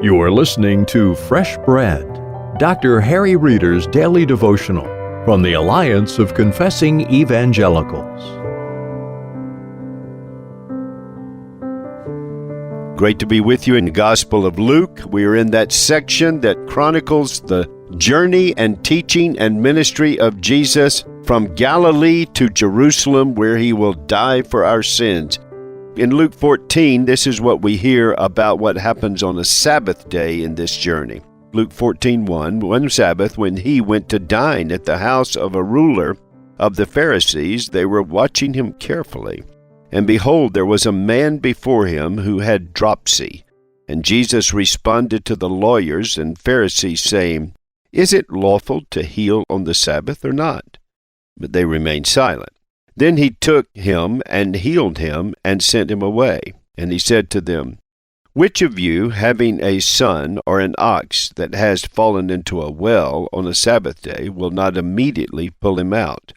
You are listening to Fresh Bread, Dr. Harry Reeder's daily devotional from the Alliance of Confessing Evangelicals. Great to be with you in the Gospel of Luke. We are in that section that chronicles the journey and teaching and ministry of Jesus from Galilee to Jerusalem, where he will die for our sins. In Luke 14, this is what we hear about what happens on a Sabbath day in this journey. Luke 14:1, one Sabbath, when he went to dine at the house of a ruler of the Pharisees, they were watching him carefully. And behold, there was a man before him who had dropsy. And Jesus responded to the lawyers and Pharisees, saying, "Is it lawful to heal on the Sabbath or not?" But they remained silent. Then he took him and healed him and sent him away. And he said to them, "Which of you, having a son or an ox that has fallen into a well on a Sabbath day, will not immediately pull him out?"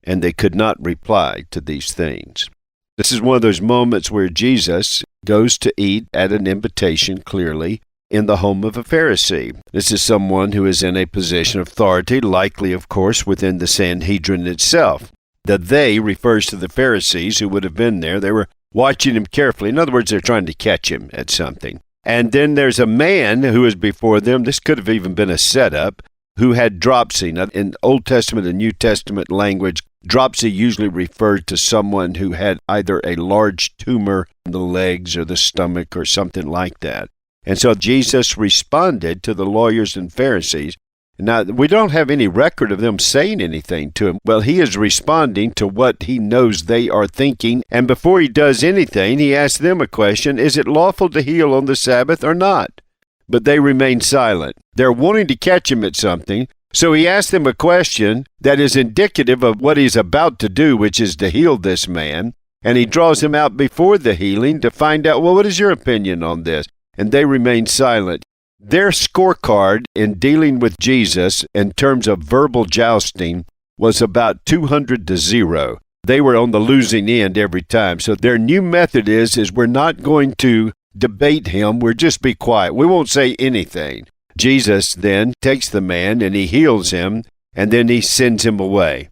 And they could not reply to these things. This is one of those moments where Jesus goes to eat at an invitation, clearly, in the home of a Pharisee. This is someone who is in a position of authority, likely, of course, within the Sanhedrin itself. The "they" refers to the Pharisees who would have been there. They were watching him carefully. In other words, they're trying to catch him at something. And then there's a man who is before them. This could have even been a setup, who had dropsy. Now, in Old Testament and New Testament language, dropsy usually referred to someone who had either a large tumor in the legs or the stomach or something like that. And so Jesus responded to the lawyers and Pharisees. Now, we don't have any record of them saying anything to him. Well, he is responding to what he knows they are thinking. And before he does anything, he asks them a question: is it lawful to heal on the Sabbath or not? But they remain silent. They're wanting to catch him at something. So he asks them a question that is indicative of what he's about to do, which is to heal this man. And he draws him out before the healing to find out, well, what is your opinion on this? And they remain silent. Their scorecard in dealing with Jesus in terms of verbal jousting was about 200-0. They were on the losing end every time. So their new method is we're not going to debate him. We'll just be quiet. We won't say anything. Jesus then takes the man and he heals him, and then he sends him away.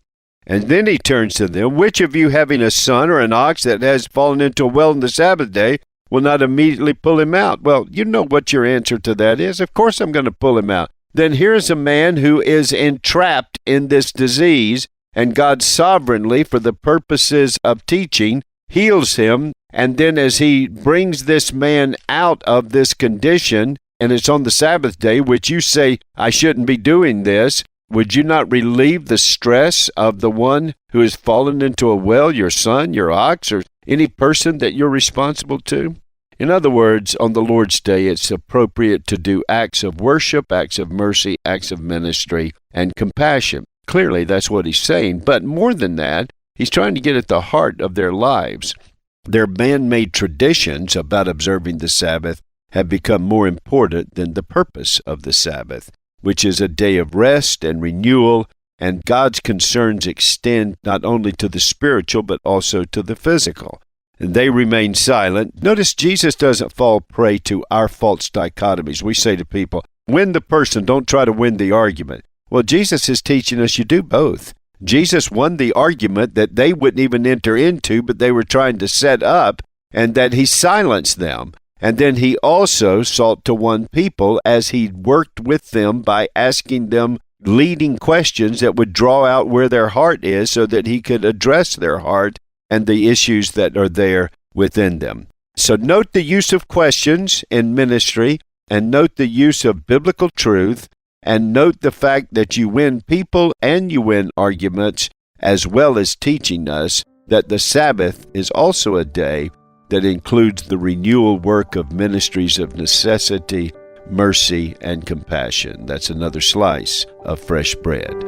And then he turns to them, "Which of you, having a son or an ox that has fallen into a well on the Sabbath day, will not immediately pull him out?" Well, you know what your answer to that is. Of course I'm going to pull him out. Then here's a man who is entrapped in this disease, and God sovereignly, for the purposes of teaching, heals him. And then as he brings this man out of this condition, and it's on the Sabbath day, which you say, I shouldn't be doing this, would you not relieve the stress of the one who has fallen into a well, your son, your ox, or any person that you're responsible to? In other words, on the Lord's Day, it's appropriate to do acts of worship, acts of mercy, acts of ministry, and compassion. Clearly, that's what he's saying. But more than that, he's trying to get at the heart of their lives. Their man-made traditions about observing the Sabbath have become more important than the purpose of the Sabbath, which is a day of rest and renewal, and God's concerns extend not only to the spiritual but also to the physical. And they remain silent. Notice Jesus doesn't fall prey to our false dichotomies. We say to people, win the person, don't try to win the argument. Well, Jesus is teaching us you do both. Jesus won the argument that they wouldn't even enter into, but they were trying to set up, and that he silenced them. And then he also sought to win people as he worked with them by asking them leading questions that would draw out where their heart is so that he could address their heart and the issues that are there within them. So note the use of questions in ministry, and note the use of biblical truth, and note the fact that you win people and you win arguments, as well as teaching us that the Sabbath is also a day that includes the renewal work of ministries of necessity, mercy, and compassion. That's another slice of fresh bread.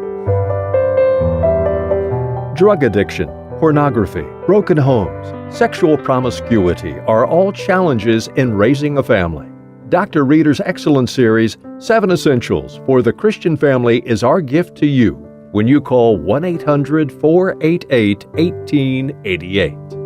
Drug addiction, pornography, broken homes, sexual promiscuity are all challenges in raising a family. Dr. Reeder's excellent series, 7 Essentials for the Christian Family, is our gift to you when you call 1-800-488-1888.